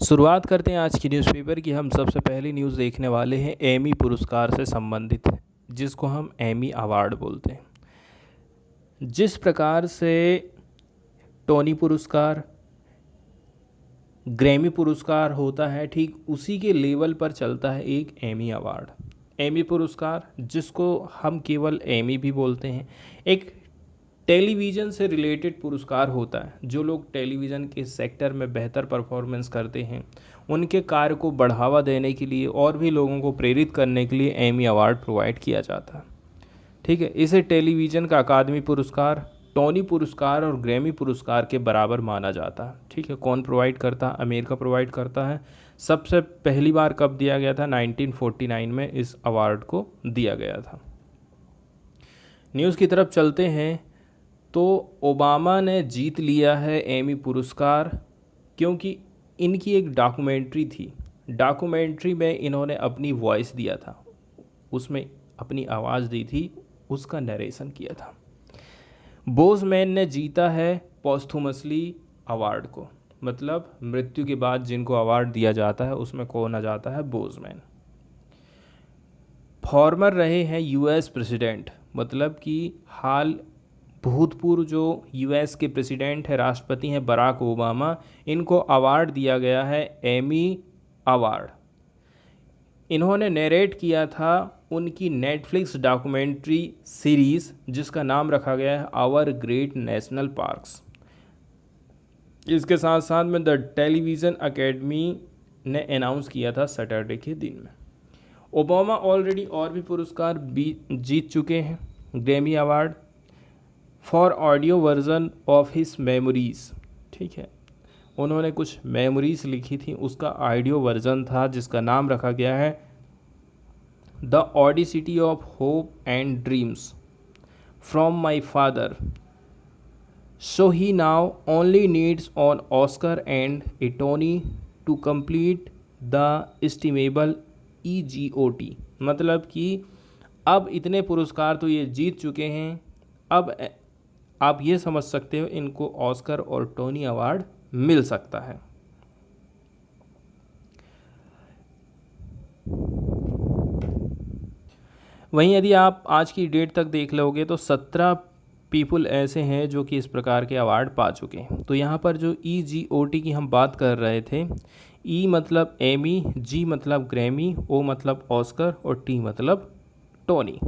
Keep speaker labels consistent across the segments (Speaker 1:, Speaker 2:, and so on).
Speaker 1: शुरुआत करते हैं आज की न्यूज़पेपर की। हम सबसे पहली न्यूज़ देखने वाले हैं एमी पुरस्कार से संबंधित, जिसको हम एमी अवार्ड बोलते हैं। जिस प्रकार से टोनी पुरस्कार, ग्रैमी पुरस्कार होता है, ठीक उसी के लेवल पर चलता है एक एमी अवार्ड। एमी पुरस्कार, जिसको हम केवल एमी भी बोलते हैं, एक टेलीविज़न से रिलेटेड पुरस्कार होता है। जो लोग टेलीविज़न के सेक्टर में बेहतर परफॉर्मेंस करते हैं, उनके कार्य को बढ़ावा देने के लिए और भी लोगों को प्रेरित करने के लिए एमी अवार्ड प्रोवाइड किया जाता है। ठीक है, इसे टेलीविज़न का अकादमी पुरस्कार, टोनी पुरस्कार और ग्रैमी पुरस्कार के बराबर माना जाता है। ठीक है, कौन प्रोवाइड करता है? अमेरिका प्रोवाइड करता है। सबसे पहली बार कब दिया गया था? 1949 में इस अवार्ड को दिया गया था। न्यूज़ की तरफ चलते हैं तो ओबामा ने जीत लिया है एमी पुरस्कार, क्योंकि इनकी एक डॉक्यूमेंट्री थी। डॉक्यूमेंट्री में इन्होंने अपनी वॉइस दिया था, उसमें अपनी आवाज़ दी थी, उसका नरेशन किया था। बोज़मैन ने जीता है पॉस्थुमसली अवार्ड को, मतलब मृत्यु के बाद जिनको अवार्ड दिया जाता है उसमें कौन आ जाता है? बोज़मैन। फॉर्मर रहे हैं यूएस प्रेसिडेंट, मतलब कि हाल भूतपूर्व जो यूएस के प्रेसिडेंट है, राष्ट्रपति हैं, बराक ओबामा, इनको अवार्ड दिया गया है एमी अवार्ड। इन्होंने नरेट किया था उनकी नेटफ्लिक्स डॉक्यूमेंट्री सीरीज़, जिसका नाम रखा गया है आवर ग्रेट नेशनल पार्क्स। इसके साथ साथ में द टेलीविज़न अकेडमी ने अनाउंस किया था सैटरडे के दिन में। ओबामा ऑलरेडी और भी पुरस्कार जीत चुके हैं। Grammy award for audio version of his memories. ठीक है, उन्होंने कुछ मेमोरीज लिखी थी, उसका ऑडियो वर्जन था जिसका नाम रखा गया है the audacity of hope and dreams from my father, so he now only needs on Oscar and a Tony to complete the estimable EGOT। मतलब कि अब इतने पुरस्कार तो ये जीत चुके हैं, अब आप ये समझ सकते हो इनको ऑस्कर और टोनी अवार्ड मिल सकता है। वहीं यदि आप आज की डेट तक देख लोगे तो 17 पीपल ऐसे हैं जो कि इस प्रकार के अवार्ड पा चुके हैं। तो यहाँ पर जो EGOT की हम बात कर रहे थे, E मतलब एमी, G मतलब ग्रैमी, O मतलब ऑस्कर और T मतलब टोनी।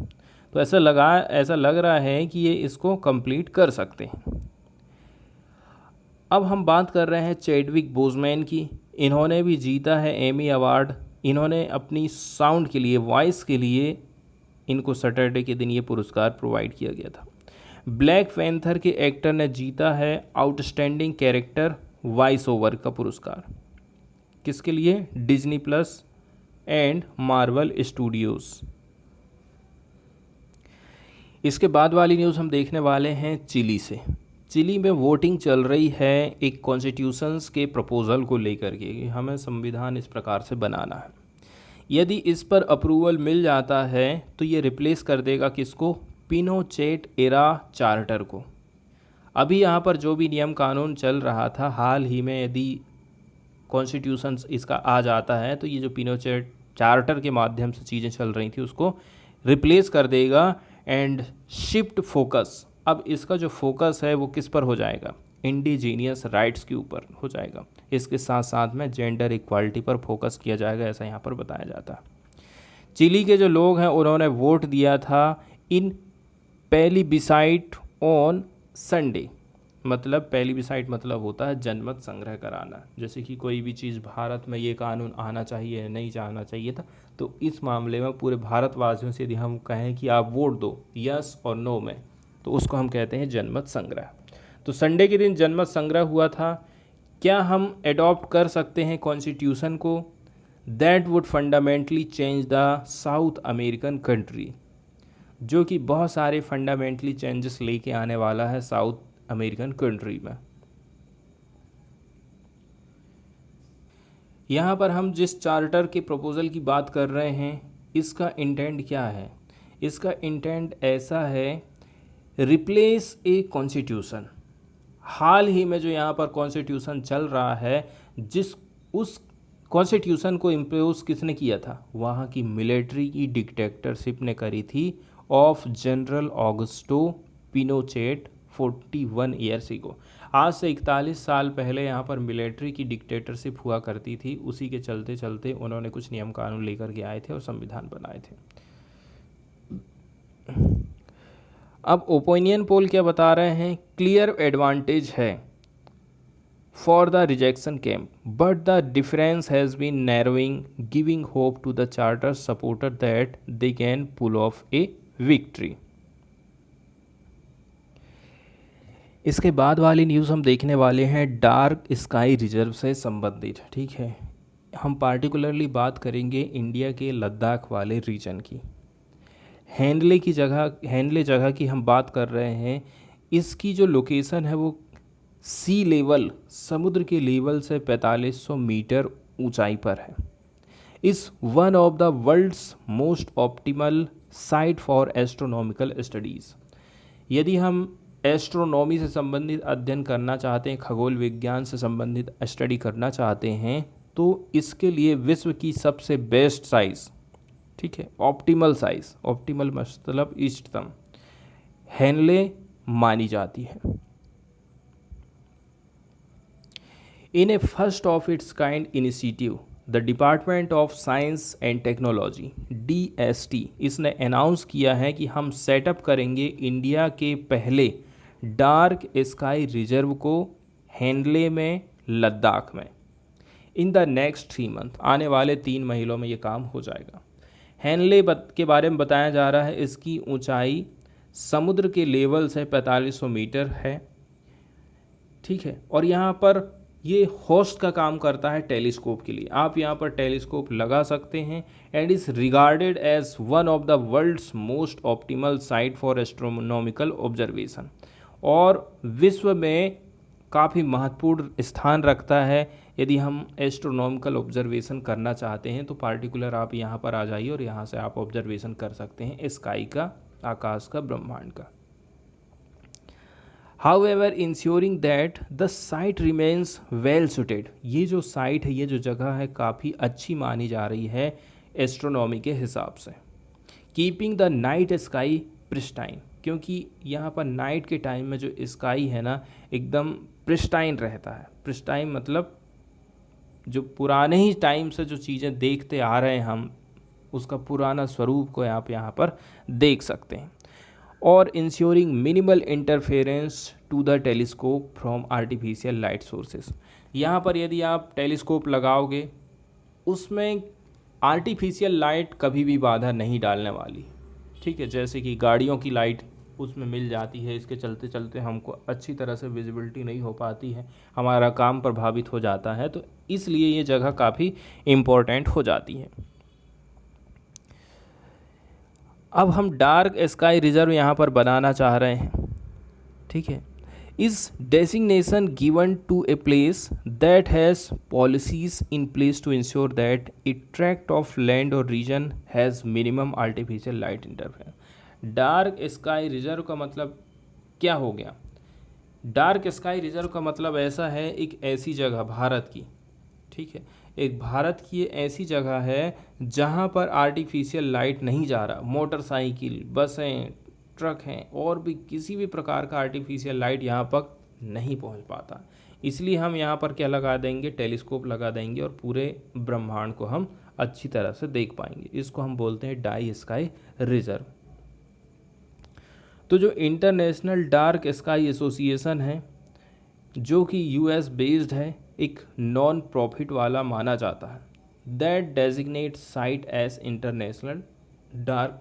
Speaker 1: तो ऐसा लग रहा है कि ये इसको कंप्लीट कर सकते हैं। अब हम बात कर रहे हैं चैडविक बोज़मैन की। इन्होंने भी जीता है एमी अवार्ड। इन्होंने अपनी साउंड के लिए, वॉइस के लिए, इनको सैटरडे के दिन ये पुरस्कार प्रोवाइड किया गया था। ब्लैक पैंथर के एक्टर ने जीता है आउटस्टैंडिंग कैरेक्टर वॉइस ओवर का पुरस्कार। किसके लिए? Disney plus and Marvel Studios. इसके बाद वाली न्यूज़ हम देखने वाले हैं चिली से। चिली में वोटिंग चल रही है एक कॉन्स्टिट्यूशंस के प्रपोज़ल को लेकर के, हमें संविधान इस प्रकार से बनाना है। यदि इस पर अप्रूवल मिल जाता है तो ये रिप्लेस कर देगा किसको? पिनोचेट एरा चार्टर को। अभी यहाँ पर जो भी नियम कानून चल रहा था, हाल ही में यदि कॉन्स्टिट्यूशंस इसका आ जाता है तो ये जो पिनोचेट चार्टर के माध्यम से चीज़ें चल रही थी उसको रिप्लेस कर देगा एंड शिफ्ट फोकस। अब इसका जो फोकस है वो किस पर हो जाएगा? इंडिजीनियस राइट्स के ऊपर हो जाएगा। इसके साथ साथ में जेंडर इक्वालिटी पर फोकस किया जाएगा, ऐसा यहाँ पर बताया जाता है। चिली के जो लोग हैं उन्होंने वोट दिया था इन प्लेबिसाइट ऑन संडे। मतलब प्लेबिसाइट मतलब होता है जनमत संग्रह कराना। जैसे कि कोई भी चीज़ भारत में ये कानून आना चाहिए, नहीं आना चाहिए था, तो इस मामले में पूरे भारतवासियों से यदि हम कहें कि आप वोट दो यस और नो में, तो उसको हम कहते हैं जनमत संग्रह। तो संडे के दिन जनमत संग्रह हुआ था। क्या हम एडॉप्ट कर सकते हैं कॉन्स्टिट्यूशन को? That would fundamentally change the south American country, जो कि बहुत सारे फंडामेंटली चेंजेस लेके आने वाला है साउथ अमेरिकन कंट्री में। यहाँ पर हम जिस चार्टर के प्रपोज़ल की बात कर रहे हैं, इसका इंटेंट क्या है? इसका इंटेंट ऐसा है, रिप्लेस ए कॉन्स्टिट्यूशन। हाल ही में जो यहाँ पर कॉन्स्टिट्यूशन चल रहा है, जिस उस कॉन्स्टिट्यूशन को इम्पोज किसने किया था? वहाँ की मिलिट्री की डिक्टेटरशिप ने करी थी, ऑफ जनरल ऑगस्टो पिनोचेट 41 ईयर्स को। आज से 41 साल पहले यहाँ पर मिलिट्री की डिक्टेटरशिप हुआ करती थी। उसी के चलते चलते उन्होंने कुछ नियम कानून लेकर के आए थे और संविधान बनाए थे। अब ओपिनियन पोल क्या बता रहे हैं? क्लियर एडवांटेज है for the rejection camp, but the difference has been narrowing, giving hope to the charter supporter that they can pull off a victory. इसके बाद वाली न्यूज़ हम देखने वाले हैं डार्क स्काई रिजर्व से संबंधित। ठीक है, हम पार्टिकुलरली बात करेंगे इंडिया के लद्दाख वाले रीजन की। हैंडले जगह की हम बात कर रहे हैं। इसकी जो लोकेशन है वो सी लेवल, समुद्र के लेवल से 4500 मीटर ऊंचाई पर है। Is one of the world's most optimal site for astronomical studies. यदि हम एस्ट्रोनॉमी से संबंधित अध्ययन करना चाहते हैं, खगोल विज्ञान से संबंधित स्टडी करना चाहते हैं, तो इसके लिए विश्व की सबसे बेस्ट साइज़, ठीक है, ऑप्टिमल साइज़, ऑप्टिमल मतलब इष्टतम, हैंडले मानी जाती है। In a first of its kind initiative, the department of science and technology DST इसने अनाउंस किया है कि हम सेटअप करेंगे इंडिया के पहले डार्क स्काई रिजर्व को हैंडले में, लद्दाख में। इन द नेक्स्ट 3 मंथ, आने वाले 3 महीनों में ये काम हो जाएगा। हैंडले के बारे में बताया जा रहा है, इसकी ऊंचाई समुद्र के लेवल से 4500 मीटर है। ठीक है, और यहाँ पर ये होस्ट का काम करता है टेलीस्कोप के लिए। आप यहाँ पर टेलीस्कोप लगा सकते हैं and is regarded as one of the world's most optimal site for astronomical observation, और विश्व में काफ़ी महत्वपूर्ण स्थान रखता है। यदि हम एस्ट्रोनॉमिकल ऑब्जर्वेशन करना चाहते हैं तो पार्टिकुलर आप यहाँ पर आ जाइए और यहाँ से आप ऑब्जर्वेशन कर सकते हैं स्काई का, आकाश का, ब्रह्मांड का। However, ensuring that the site remains well suited, ये जो साइट है, ये जो जगह है, काफ़ी अच्छी मानी जा रही है एस्ट्रोनॉमी के हिसाब से। Keeping the night sky pristine, क्योंकि यहाँ पर नाइट के टाइम में जो स्काई है ना, एकदम प्रिस्टाइन रहता है। प्रिस्टाइन मतलब जो पुराने ही टाइम से जो चीज़ें देखते आ रहे हैं हम, उसका पुराना स्वरूप को आप यहाँ पर देख सकते हैं। और ensuring minimal interference to the telescope from artificial light sources. यहाँ पर यदि आप टेलीस्कोप लगाओगे, उसमें आर्टिफिशियल लाइट कभी भी बाधा नहीं डालने वाली। ठीक है, जैसे कि गाड़ियों की लाइट उसमें मिल जाती है, इसके चलते चलते हमको अच्छी तरह से विजिबिलिटी नहीं हो पाती है, हमारा काम प्रभावित हो जाता है। तो इसलिए ये जगह काफ़ी इम्पोर्टेंट हो जाती है। अब हम डार्क स्काई रिजर्व यहाँ पर बनाना चाह रहे हैं। ठीक है, इस designation given to a place that has policies in place to ensure that a tract of land और region has minimum artificial light interference. Dark sky reserve का मतलब क्या हो गया? डार्क स्काई रिजर्व का मतलब ऐसा है, एक ऐसी जगह भारत की, ठीक है, एक भारत की ऐसी जगह है जहाँ पर आर्टिफिशियल लाइट नहीं जा रहा। मोटरसाइकिल, बसें, ट्रक हैं और भी किसी भी प्रकार का आर्टिफिशियल लाइट यहाँ पर नहीं पहुँच पाता। इसलिए हम यहाँ पर क्या लगा देंगे? टेलीस्कोप लगा देंगे और पूरे ब्रह्मांड को हम अच्छी तरह से देख पाएंगे। इसको हम बोलते हैं डाई स्काई रिजर्व। तो जो इंटरनेशनल डार्क स्काई एसोसिएशन है, जो कि US बेस्ड है, एक नॉन प्रॉफिट वाला माना जाता है, that designate site as international dark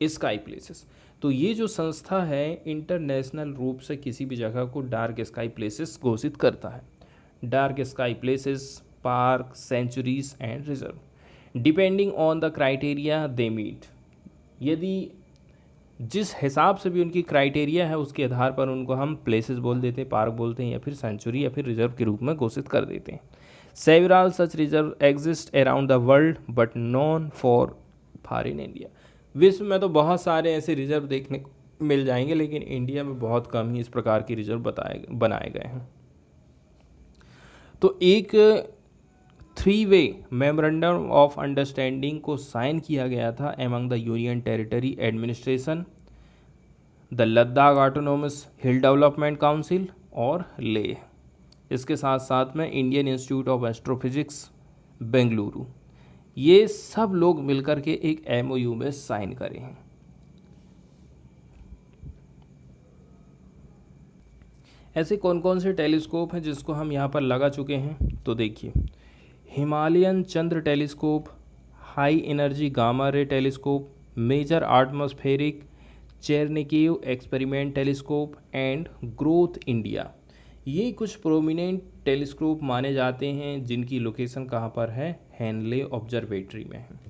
Speaker 1: sky places. तो ये जो संस्था है इंटरनेशनल रूप से किसी भी जगह को डार्क स्काई प्लेसेस घोषित करता है। Dark sky places, park, sanctuaries and reserve depending on the criteria they meet. यदि जिस हिसाब से भी उनकी क्राइटेरिया है उसके आधार पर उनको हम प्लेसेस बोल देते हैं, पार्क बोलते हैं, या फिर सेंचुरी या फिर रिजर्व के रूप में घोषित कर देते हैं। Several such reserve exist around the world but non for in India. विश्व में तो बहुत सारे ऐसे रिजर्व देखने को मिल जाएंगे, लेकिन इंडिया में बहुत कम ही इस प्रकार की रिजर्व बनाए गए हैं। तो एक three way memorandum of understanding को साइन किया गया था among the union territory administration, the Ladakh autonomous hill development council और लेह। इसके साथ साथ में Indian institute of astrophysics Bengaluru, ये सब लोग मिलकर के एक एमओयू में साइन करे हैं। ऐसे कौन कौन से टेलीस्कोप हैं जिसको हम यहाँ पर लगा चुके हैं, तो देखिए Himalayan Chandra telescope, high energy gamma ray telescope, major atmospheric Cherenkov experiment telescope and growth India, ये कुछ प्रोमिनेंट टेलीस्कोप माने जाते हैं जिनकी लोकेशन कहाँ पर है, हेनले ऑब्जर्वेटरी में है।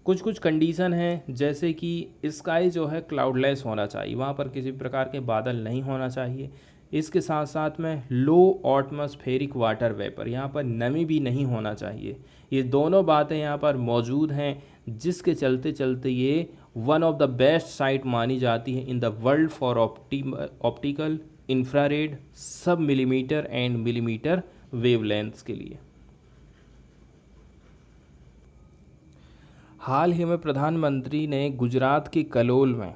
Speaker 1: कुछ कुछ कंडीशन हैं जैसे कि स्काई जो है क्लाउडलेस होना चाहिए, वहाँ पर किसी प्रकार के बादल नहीं होना चाहिए। इसके साथ साथ में लो एटमॉस्फेरिक वाटर वेपर, यहाँ पर नमी भी नहीं होना चाहिए। ये दोनों बातें यहाँ पर मौजूद हैं जिसके चलते चलते ये one of the best site मानी जाती है in the world for optical infrared सब मिलीमीटर एंड मिलीमीटर वेवलेंथ्स के लिए। हाल ही में प्रधानमंत्री ने गुजरात के कलोल में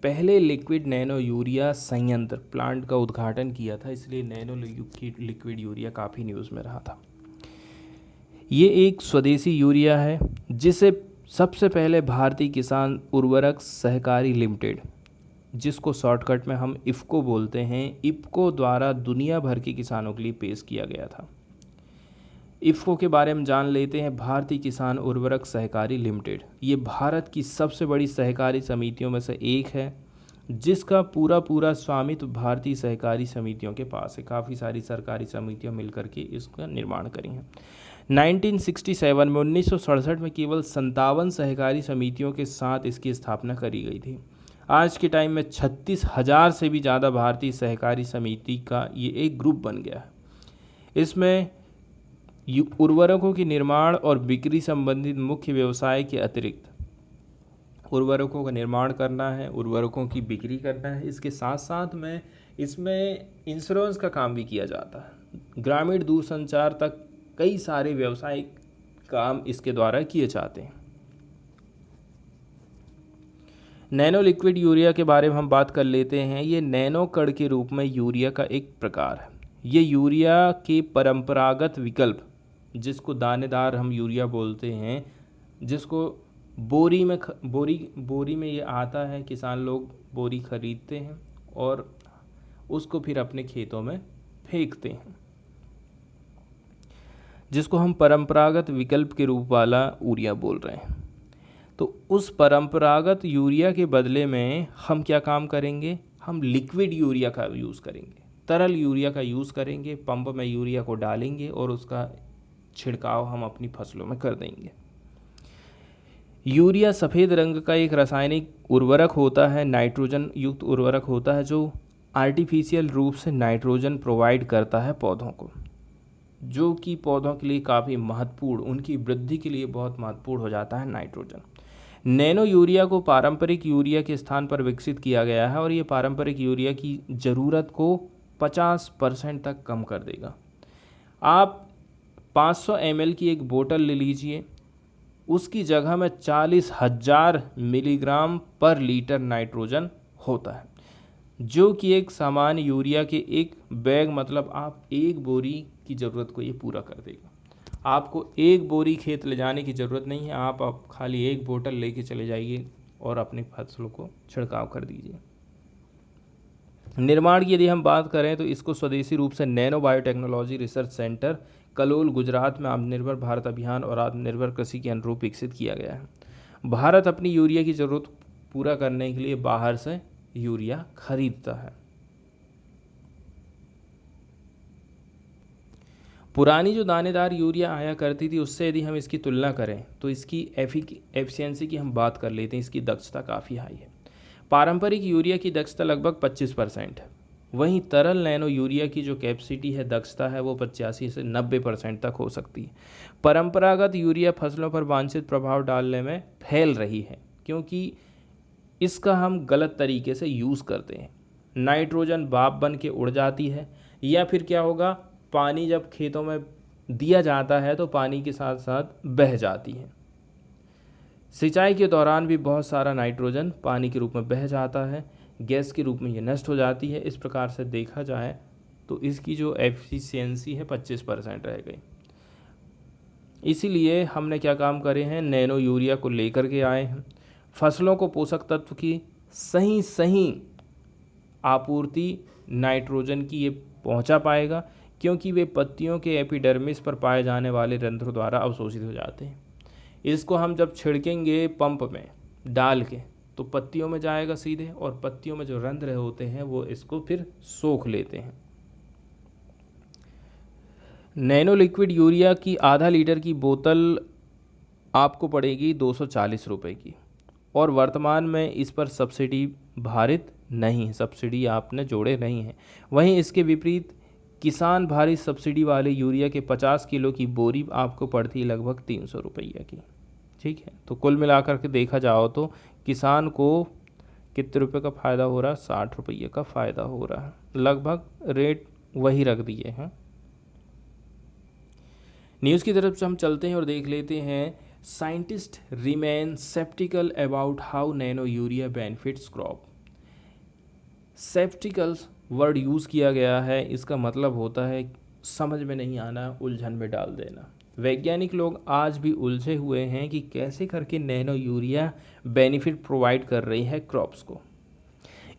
Speaker 1: पहले लिक्विड नैनो यूरिया संयंत्र प्लांट का उद्घाटन किया था, इसलिए नैनो लिक्विड यूरिया काफ़ी न्यूज़ में रहा था। ये एक स्वदेशी यूरिया है जिसे सबसे पहले भारतीय किसान उर्वरक सहकारी लिमिटेड, जिसको शॉर्टकट में हम इफ़को बोलते हैं, इफ़को द्वारा दुनिया भर के किसानों के लिए पेश किया गया था। इफ़को के बारे में जान लेते हैं। भारतीय किसान उर्वरक सहकारी लिमिटेड ये भारत की सबसे बड़ी सहकारी समितियों में से एक है जिसका पूरा स्वामित्व भारतीय सहकारी समितियों के पास है। काफ़ी सारी सरकारी समितियां मिलकर के इसका निर्माण करी हैं। 1967 में 1967 में केवल 57 सहकारी समितियों के साथ इसकी स्थापना करी गई थी। आज के टाइम में 36,000 से भी ज़्यादा भारतीय सहकारी समिति का ये एक ग्रुप बन गया है। इसमें उर्वरकों के निर्माण और बिक्री संबंधित मुख्य व्यवसाय के अतिरिक्त उर्वरकों का निर्माण करना है, उर्वरकों की बिक्री करना है, इसके साथ साथ में इसमें इंश्योरेंस का काम भी किया जाता है। ग्रामीण दूरसंचार तक कई सारे व्यावसायिक काम इसके द्वारा किए जाते हैं। नैनो लिक्विड यूरिया के बारे में हम बात कर लेते हैं। ये नैनो कण के रूप में यूरिया का एक प्रकार है। ये यूरिया के परंपरागत विकल्प, जिसको दानेदार हम यूरिया बोलते हैं, जिसको बोरी में ये आता है, किसान लोग बोरी खरीदते हैं और उसको फिर अपने खेतों में फेंकते हैं, जिसको हम परंपरागत विकल्प के रूप वाला यूरिया बोल रहे हैं। तो उस परंपरागत यूरिया के बदले में हम क्या काम करेंगे, हम लिक्विड यूरिया का यूज़ करेंगे, तरल यूरिया का यूज़ करेंगे। पंप में यूरिया को डालेंगे और उसका छिड़काव हम अपनी फसलों में कर देंगे। यूरिया सफ़ेद रंग का एक रासायनिक उर्वरक होता है, नाइट्रोजन युक्त उर्वरक होता है जो आर्टिफिशियल रूप से नाइट्रोजन प्रोवाइड करता है पौधों को, जो कि पौधों के लिए काफ़ी महत्वपूर्ण, उनकी वृद्धि के लिए बहुत महत्वपूर्ण हो जाता है नाइट्रोजन। नैनो यूरिया को पारंपरिक यूरिया के स्थान पर विकसित किया गया है और ये पारंपरिक यूरिया की ज़रूरत को 50% तक कम कर देगा। आप 500 ml की एक बोतल ले लीजिए, उसकी जगह में 40,000 मिलीग्राम पर लीटर नाइट्रोजन होता है, जो कि एक सामान्य यूरिया के एक बैग, मतलब आप एक बोरी की ज़रूरत को ये पूरा कर देगा। आपको एक बोरी खेत ले जाने की ज़रूरत नहीं है, आप खाली एक बोतल लेके चले जाइए और अपने फसलों को छिड़काव कर दीजिए। निर्माण की यदि हम बात करें तो इसको स्वदेशी रूप से nano biotechnology research centre Kalol Gujarat में आत्मनिर्भर भारत अभियान और आत्मनिर्भर कृषि के अनुरूप विकसित किया गया है। भारत अपनी यूरिया की ज़रूरत पूरा करने के लिए बाहर से यूरिया खरीदता है। पुरानी जो दानेदार यूरिया आया करती थी उससे यदि हम इसकी तुलना करें तो इसकी एफिशिएंसी की हम बात कर लेते हैं, इसकी दक्षता काफ़ी हाई है। पारंपरिक यूरिया की दक्षता लगभग 25% है, वहीं तरल नैनो यूरिया की जो कैपेसिटी है, दक्षता है, वो 85 से 90% तक हो सकती है। परंपरागत यूरिया फसलों पर वांछित प्रभाव डालने में फैल रही है क्योंकि इसका हम गलत तरीके से यूज़ करते हैं। नाइट्रोजन भाप बन के उड़ जाती है, या फिर क्या होगा, पानी जब खेतों में दिया जाता है तो पानी के साथ साथ बह जाती है। सिंचाई के दौरान भी बहुत सारा नाइट्रोजन पानी के रूप में बह जाता है, गैस के रूप में ये नष्ट हो जाती है। इस प्रकार से देखा जाए तो इसकी जो एफिशिएंसी है 25% रह गई। इसीलिए हमने क्या काम करे हैं, नैनो यूरिया को लेकर के आए हैं। फसलों को पोषक तत्व की सही आपूर्ति नाइट्रोजन की ये पहुंचा पाएगा, क्योंकि वे पत्तियों के एपिडर्मिस पर पाए जाने वाले रंध्रों द्वारा अवशोषित हो जाते हैं। इसको हम जब छिड़केंगे पंप में डाल के तो पत्तियों में जाएगा सीधे, और पत्तियों में जो रंध्र होते हैं वो इसको फिर सोख लेते हैं। नैनो लिक्विड यूरिया की आधा लीटर की बोतल आपको पड़ेगी 240 रुपये की, और वर्तमान में इस पर सब्सिडी भारित नहीं है, सब्सिडी आपने जोड़े नहीं है। वहीं इसके विपरीत किसान भारी सब्सिडी वाले यूरिया के 50 किलो की बोरी आपको पड़ती है लगभग 300 रुपये की। ठीक है, तो कुल मिलाकर के देखा जाओ तो किसान को कितने रुपए का फ़ायदा हो रहा है, 60 रुपये का फ़ायदा हो रहा है। लगभग रेट वही रख दिए हैं। न्यूज़ की तरफ से हम चलते हैं और देख लेते हैं, scientist remain skeptical about how nano urea benefits crop. Skepticals word use किया गया है, इसका मतलब होता है समझ में नहीं आना, उलझन में डाल देना। वैज्ञानिक लोग आज भी उलझे हुए हैं कि कैसे करके नैनो यूरिया बेनिफिट प्रोवाइड कर रही है क्रॉप्स को।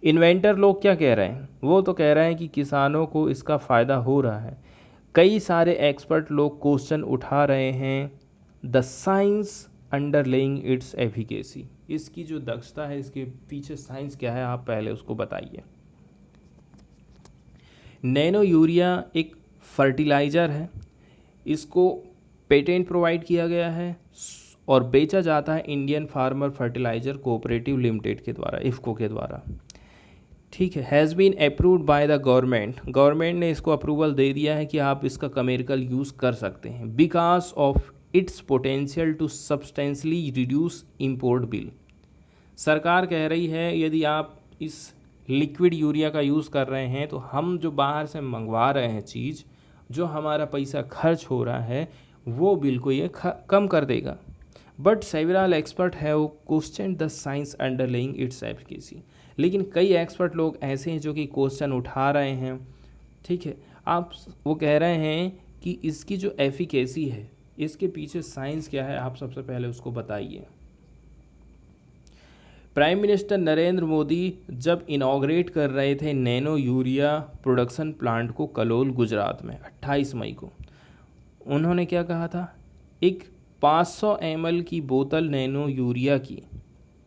Speaker 1: इन्वेंटर लोग क्या कह रहे हैं, वो तो कह रहे हैं कि किसानों को इसका फ़ायदा हो रहा है। कई सारे एक्सपर्ट लोग क्वेश्चन उठा रहे हैं, the science underlying it's efficacy. इसकी जो दक्षता है, इसके पीछे साइंस क्या है, आप पहले उसको बताइए। नैनो यूरिया एक फर्टिलाइज़र है, इसको पेटेंट प्रोवाइड किया गया है और बेचा जाता है Indian farmer fertiliser cooperative limited के द्वारा, इफ़को के द्वारा। ठीक है, has been approved by the government ने इसको अप्रूवल दे दिया है कि आप इसका कमर्शियल यूज़ कर सकते हैं, because of its potential to substantially reduce import bill. सरकार कह रही है यदि आप इस लिक्विड यूरिया का यूज़ कर रहे हैं तो हम जो बाहर से मंगवा रहे हैं चीज़, जो हमारा पैसा खर्च हो रहा है, वो बिल को ये कम कर देगा। But several expert have question the science underlying it's efficacy. लेकिन कई एक्सपर्ट लोग ऐसे हैं जो कि क्वेश्चन उठा रहे हैं। ठीक है, आप वो कह रहे हैं कि इसकी जो एफिकेसी है, इसके पीछे साइंस क्या है, आप सबसे पहले उसको बताइए। प्राइम मिनिस्टर नरेंद्र मोदी जब इनॉग्रेट कर रहे थे नैनो यूरिया प्रोडक्शन प्लांट को कलोल गुजरात में 28 मई को, उन्होंने क्या कहा था, एक 500 ml की बोतल नैनो यूरिया की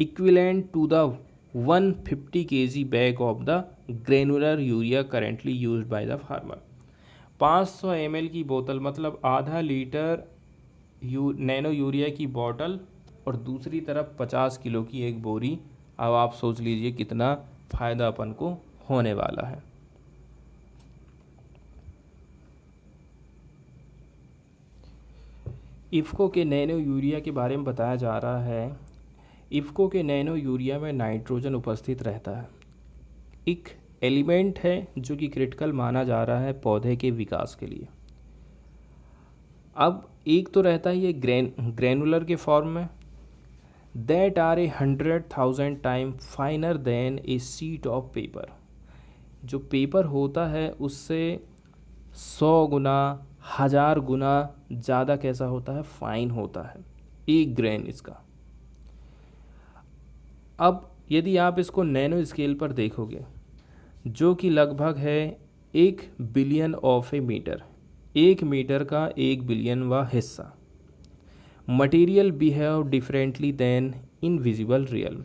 Speaker 1: equivalent to the 150 kg bag of the granular urea currently used by the farmer. 500 ml की बोतल मतलब आधा लीटर नैनो यूरिया की बोतल, और दूसरी तरफ 50 किलो की एक बोरी। अब आप सोच लीजिए कितना फ़ायदा अपन को होने वाला है। इफ़को के नैनो यूरिया के बारे में बताया जा रहा है। इफ़को के नैनो यूरिया में नाइट्रोजन उपस्थित रहता है, एक एलिमेंट है जो कि क्रिटिकल माना जा रहा है पौधे के विकास के लिए। अब एक तो रहता है ये ग्रेनुलर के फॉर्म में, that are 100,000 time finer than a sheet of paper. जो पेपर होता है उससे 100 गुना 1000 गुना ज़्यादा कैसा होता है, फाइन होता है एक ग्रेन इसका। अब यदि आप इसको नैनो स्केल पर देखोगे, जो कि लगभग है 1 billion of a metre, 1 metre का 1 बिलियनवा हिस्सा। Material behave differently than invisible realm.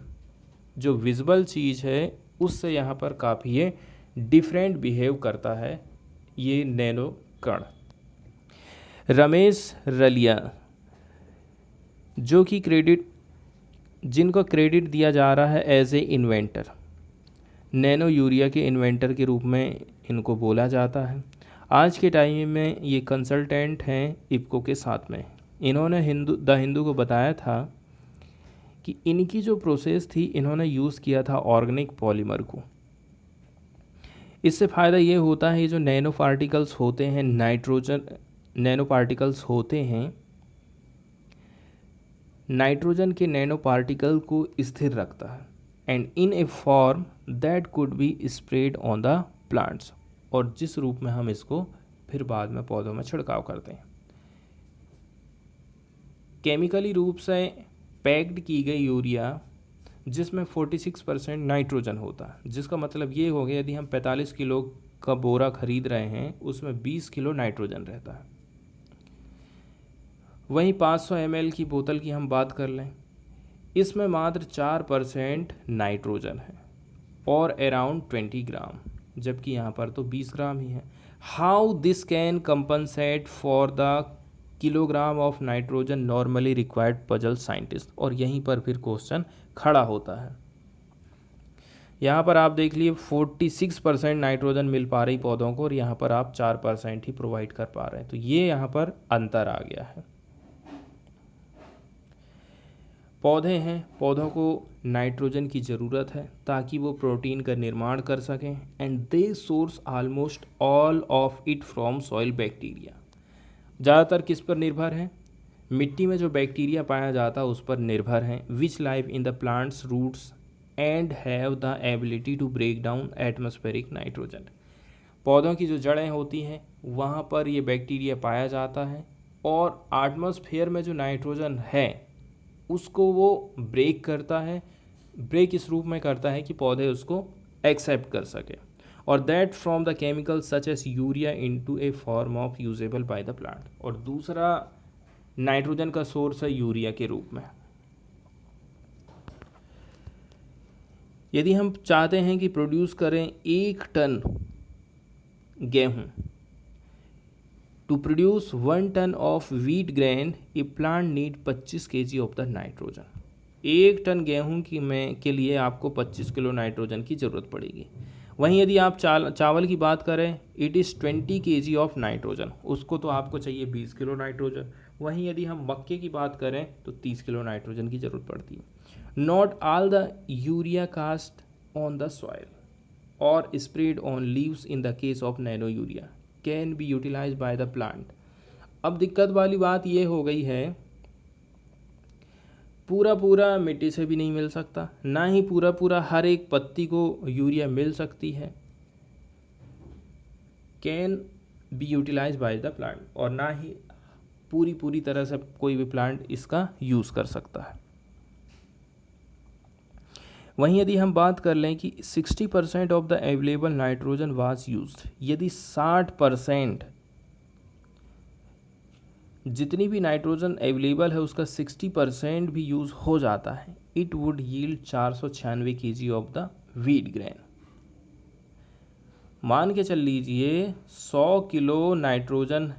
Speaker 1: जो विजिबल चीज़ है उससे यहाँ पर काफ़ी ये डिफरेंट बिहेव करता है ये नैनो कण। रमेश रलिया, जो कि जिनको क्रेडिट दिया जा रहा है as a inventor, nano urea के इन्वेंटर के रूप में इनको बोला जाता है। आज के टाइम में ये कंसल्टेंट हैं इफ़को के साथ में। इन्होंने द हिंदू को बताया था कि इनकी जो प्रोसेस थी, इन्होंने यूज़ किया था ऑर्गेनिक पॉलीमर को। इससे फ़ायदा ये होता है जो नैनो पार्टिकल्स होते हैं, नैनो पार्टिकल्स होते हैं, नाइट्रोजन के नैनो पार्टिकल को स्थिर रखता है and in A form that could be spread on the plants, और जिस रूप में हम इसको फिर बाद में पौधों में छिड़काव करते हैं। केमिकली रूप से पैक्ड की गई यूरिया जिसमें 46% नाइट्रोजन होता है, जिसका मतलब ये हो गया यदि हम 45 किलो का बोरा खरीद रहे हैं उसमें 20 किलो नाइट्रोजन रहता है। वहीं 500 ml की बोतल की हम बात कर लें, इसमें मात्र 4% नाइट्रोजन है और अराउंड 20 ग्राम, जबकि यहाँ पर तो 20 ग्राम ही है। How this can compensate for the kilogram of nitrogen normally required puzzle scientist, और यहीं पर फिर क्वेश्चन खड़ा होता है। यहाँ पर आप देख लिए 46% नाइट्रोजन मिल पा रही पौधों को और यहाँ पर आप 4% ही प्रोवाइड कर पा रहे हैं, तो ये यहाँ पर अंतर आ गया है। पौधे हैं, पौधों को नाइट्रोजन की ज़रूरत है ताकि वो प्रोटीन का निर्माण कर सकें and they source almost all of it from soil bacteria. ज़्यादातर किस पर निर्भर हैं? मिट्टी में जो बैक्टीरिया पाया जाता है उस पर निर्भर हैं, which live in the plants roots and have the ability to break down atmospheric nitrogen. पौधों की जो जड़ें होती हैं वहाँ पर ये बैक्टीरिया पाया जाता है और एटमॉस्फेयर में जो नाइट्रोजन है उसको वो ब्रेक करता है। ब्रेक इस रूप में करता है कि पौधे उसको एक्सेप्ट कर सके, और that from the chemical such as urea into A form of usable bye the plant. और दूसरा नाइट्रोजन का सोर्स है यूरिया के रूप में। यदि हम चाहते हैं कि प्रोड्यूस करें 1 टन गेहूं, to produce 1 ton of wheat grain a plant need 25 kg of the nitrogen. 1 ton गेहूं के लिए आपको 25 किलो नाइट्रोजन की ज़रूरत पड़ेगी। वहीं यदि आप चावल की बात करें, it is 20 kg of nitrogen, उसको तो आपको चाहिए 20 किलो नाइट्रोजन। वहीं यदि हम मक्के की बात करें तो 30 किलो नाइट्रोजन की ज़रूरत पड़ती है। Not all the urea cast on the soil और spread on leaves in the case of nano urea can be utilise by the plant. अब दिक्कत वाली बात ये हो गई है, पूरा मिट्टी से भी नहीं मिल सकता, ना ही पूरा हर एक पत्ती को यूरिया मिल सकती है, can be utilise by the plant, और ना ही पूरी तरह से कोई भी प्लांट इसका यूज़ कर सकता है। वहीं यदि हम बात कर लें कि 60% of the available nitrogen was used, यदि 60% जितनी भी नाइट्रोजन अवेलेबल है उसका 60% भी यूज़ हो जाता है, it would yield 496 kg of the wheat grain. मान के चल लीजिए 100 किलो नाइट्रोजन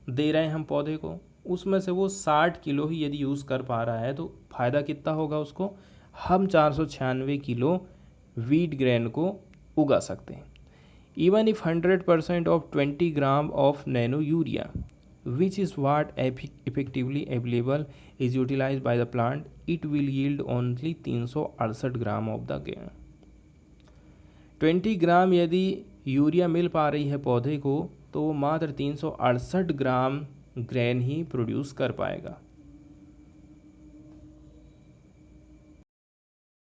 Speaker 1: दे रहे हैं हम पौधे को, उसमें से वो 60 किलो ही यदि यूज़ कर पा रहा है तो फ़ायदा कितना होगा उसको? हम 496 किलो व्हीट ग्रेन को उगा सकते हैं। Even if 100% of 20 gram of nano urea which is what effectively available is utilized by the plant, it will yield only 368 gram of the grain. 20 ग्राम यदि यूरिया मिल पा रही है पौधे को तो वो मात्र 368 ग्राम ग्रेन ही प्रोड्यूस कर पाएगा।